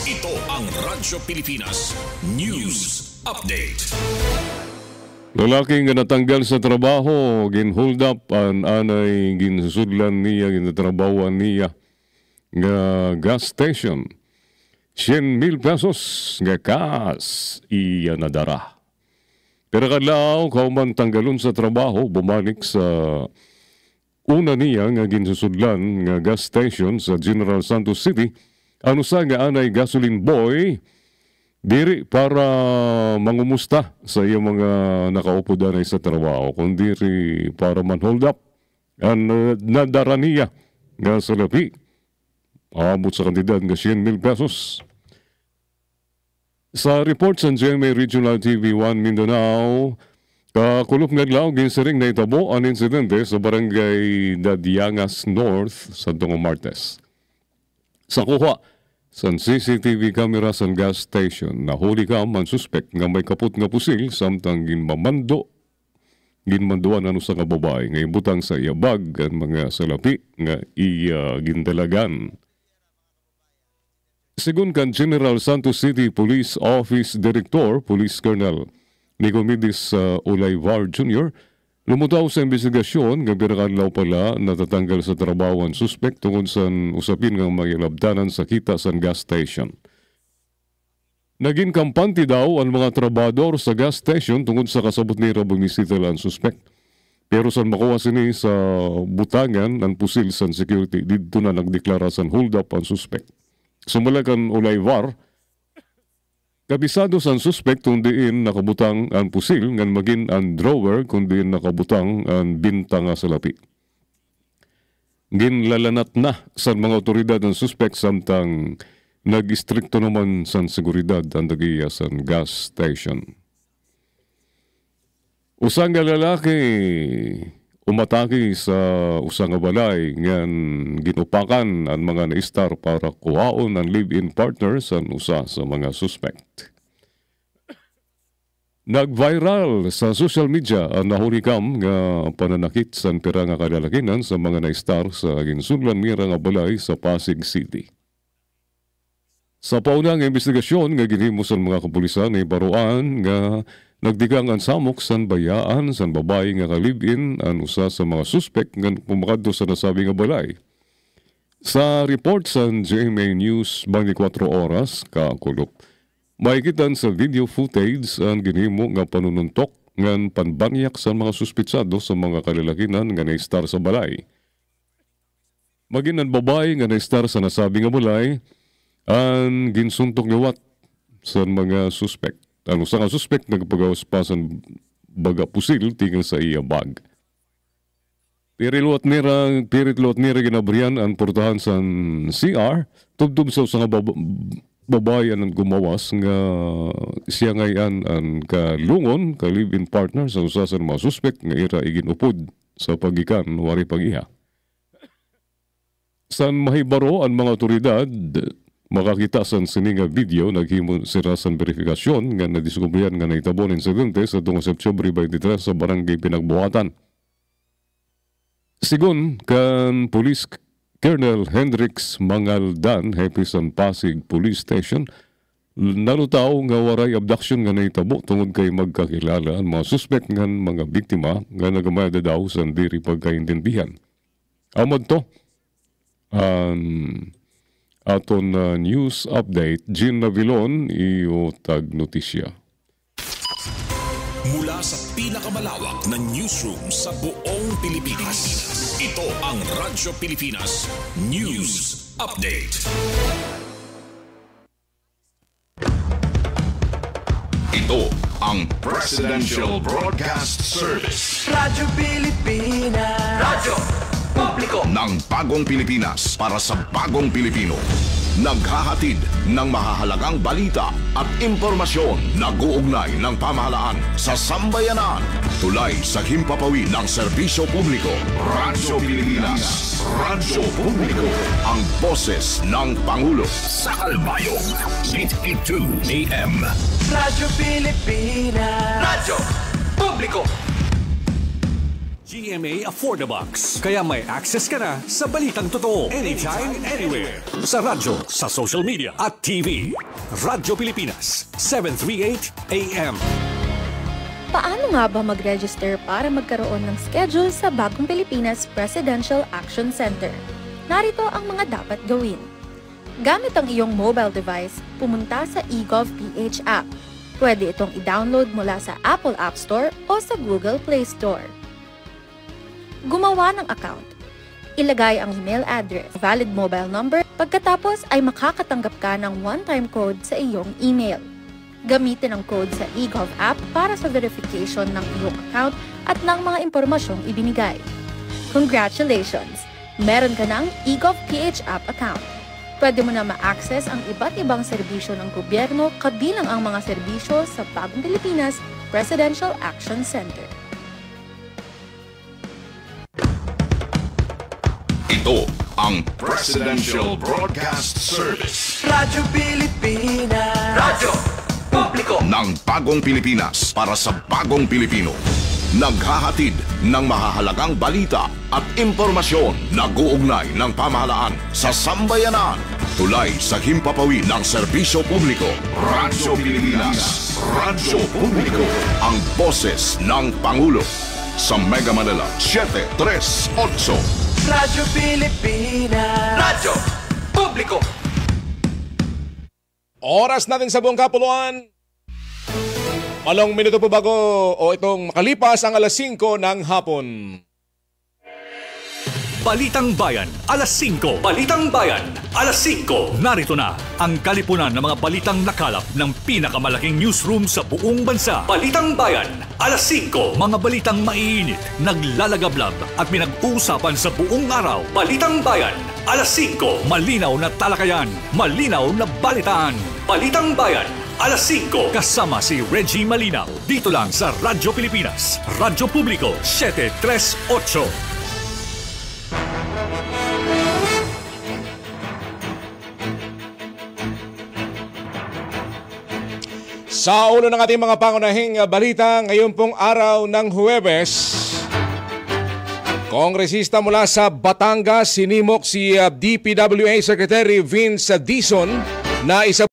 Ito ang Radyo Pilipinas News Update. Lalaking nga natanggal sa trabaho, ginhold up ang anay ginsusudlan niya, ginatrabawan niya nga gas station. 100,000 pesos nga kas iya nadara. Pero kadlaw, kauman tanggalon sa trabaho, bumalik sa una niya nga ginsusudlan nga gas station sa General Santos City. Ano sa nga anay gasoline boy, diri para mangumusta sa iyang mga nakaupo danay sa trabaho, kundi para man-hold up ang nadara niya nga salapi. Abot sa kantidad nga 100,000 pesos. Sa report sa GMA Regional TV 1 Mindanao, kakulop nga adlaw ginsiring na itabo ang insidente sa barangay Dadiangas North sa Martes. Sa kuha sa CCTV camera sa gas station, nahuli ka ang suspect nga may kaput nga pusil samtang ginmanduan ano sa kababae nga ibutang sa iya bag ang mga salapi nga iya gindalagan. Sigun kan General Santos City Police Office Director, Police Colonel Nicomedes Olayvar Jr., lumutaw sa investigasyon nga binakadlaw pala natatanggal sa trabaho ang suspect tungkol sa usapin ng mga labdanan sa kita sa gas station. Naging kampante daw ang mga trabador sa gas station tungkol sa kasabot nila bumisita ang suspect. Pero sa makuha sini sa butangan ang pusil sa security, dito na nagdeklara sa hold up ang suspect. Sumalakan Olayvar, kabisado sa suspect kung diin nakabutang ang pusil ngan maging ang drawer kung diin nakabutang ang binta nga salapi. Ginlalanat na sa mga otoridad ang suspect samtang nag-istrikto naman sa seguridad ang dagiya sa gas station. Usang nga lalaki umatake sa usang nga balay ngan ginupakan ang mga naistar para kuhaon ang live-in partner sa usa sa mga suspect. Nag-viral sa social media ang nahurikam nga pananakit sa pera nga kadalakinan sa mga naistar sa ginsunlan mira nga balay sa Pasig City. Sa paunang investigasyon nga ginhimo sa mga kapulisan ay baruan nga nagdigang ang samok san bayaan san babae nga ka-live-in ang usa sa mga suspect nga pumakadto sa nasabi nga balay. Sa report sa GMA News 24 oras kakulop, maikitan sa video footage ang ginhimo nga panununtok ngan panbanyak sa mga suspitsado sa mga kalalakinan nga na-star sa balay. Maging ang babae nga na-star sa nasabi nga balay ang ginsuntok niwat sa mga suspect. Ang usa nga suspect nagpagawas pa sa baga pusil tingin sa iya bag. Pirilot nira ginabriyan ang portahan sa CR tubtub sa usa nga babae ang gumawas nga siya ngayon ang kalungon ka live-in partner sa usa sa mga suspect nga ira iginupod sa pagikan wari pagiha. San mahibaro ang mga otoridad makakita sa sininga video naghimo sila sa verifikasyon nga nadiskubrihan nga naitabo ng insidente sa tungong September 23 sa barangay Pinagbuhatan. Sigun kan Police Colonel Hendrix Mangaldan, hepe sa Pasig Police Station, nalutaw nga waray abduction nga naitabo tungod kay magkakilala ang mga suspect nga mga biktima nga nagamada daw sa diri pagkaintindihan. Amad to aton news update, Jean Navilon, iotag notisya. Mula sa pinakamalawak na newsroom sa buong Pilipinas, ito ang Radyo Pilipinas News Update. Ito ang Presidential Broadcast Service. Radyo Pilipinas. Radyo Publiko ng bagong Pilipinas para sa bagong Pilipino. Naghahatid ng mahahalagang balita at impormasyon. Nag-uugnay ng pamahalaan sa sambayanan. Tulay sa himpapawid ng serbisyo publiko. Radyo Pilipinas. Radyo Publiko. Ang boses ng Pangulo. Sa Kalbayog, 882 AM. Radyo Pilipinas. Radyo Publiko. GMA Affordabox. Kaya may access ka na sa balitang totoo. Anytime, anywhere. Sa radyo, sa social media, at TV. Radyo Pilipinas, 738 AM. Paano nga ba mag-register para magkaroon ng schedule sa Bagong Pilipinas Presidential Action Center? Narito ang mga dapat gawin. Gamit ang iyong mobile device, pumunta sa eGovPH app. Pwede itong i-download mula sa Apple App Store o sa Google Play Store. Gumawa ng account. Ilagay ang email address, valid mobile number, pagkatapos ay makakatanggap ka ng one-time code sa iyong email. Gamitin ang code sa eGov app para sa verification ng iyong account at ng mga impormasyong ibinigay. Congratulations! Meron ka ng eGovPH app account. Pwede mo na ma-access ang iba't ibang serbisyo ng gobyerno kabilang ang mga serbisyo sa Bagong Pilipinas Presidential Action Center. Ito ang Presidential Broadcast Service Radyo Pilipinas. Radyo Publiko ng Bagong Pilipinas para sa Bagong Pilipino. Naghahatid ng mahahalagang balita at impormasyon na guugnay ng pamahalaan sa sambayanan. Tulay sa himpapawid ng serbisyo publiko. Radyo Pilipinas. Radyo Publiko. Ang boses ng Pangulo. Sa Mega Manila, 738. Radyo Pilipinas. Radyo Publiko. Oras natin sa buong kapuluan. Walong minuto po bago o itong makalipas ang alas 5 ng hapon. Balitang Bayan, alas 5. Balitang Bayan, alas 5. Narito na ang kalipunan ng mga balitang nakalap ng pinakamalaking newsroom sa buong bansa. Balitang Bayan, alas 5. Mga balitang maiinit, naglalagablab at pinag-uusapan sa buong araw. Balitang Bayan, alas 5. Malinaw na talakayan, malinaw na balitaan. Balitang Bayan, alas 5. Kasama si Reggie Malinaw. Dito lang sa Radyo Pilipinas. Radyo Publiko, 738. Sa ulo ng ating mga pangunahing balita ngayon pong araw ng Huwebes, Kongresista mula sa Batangas sinimok si DPWA Secretary Vince Dizon na isa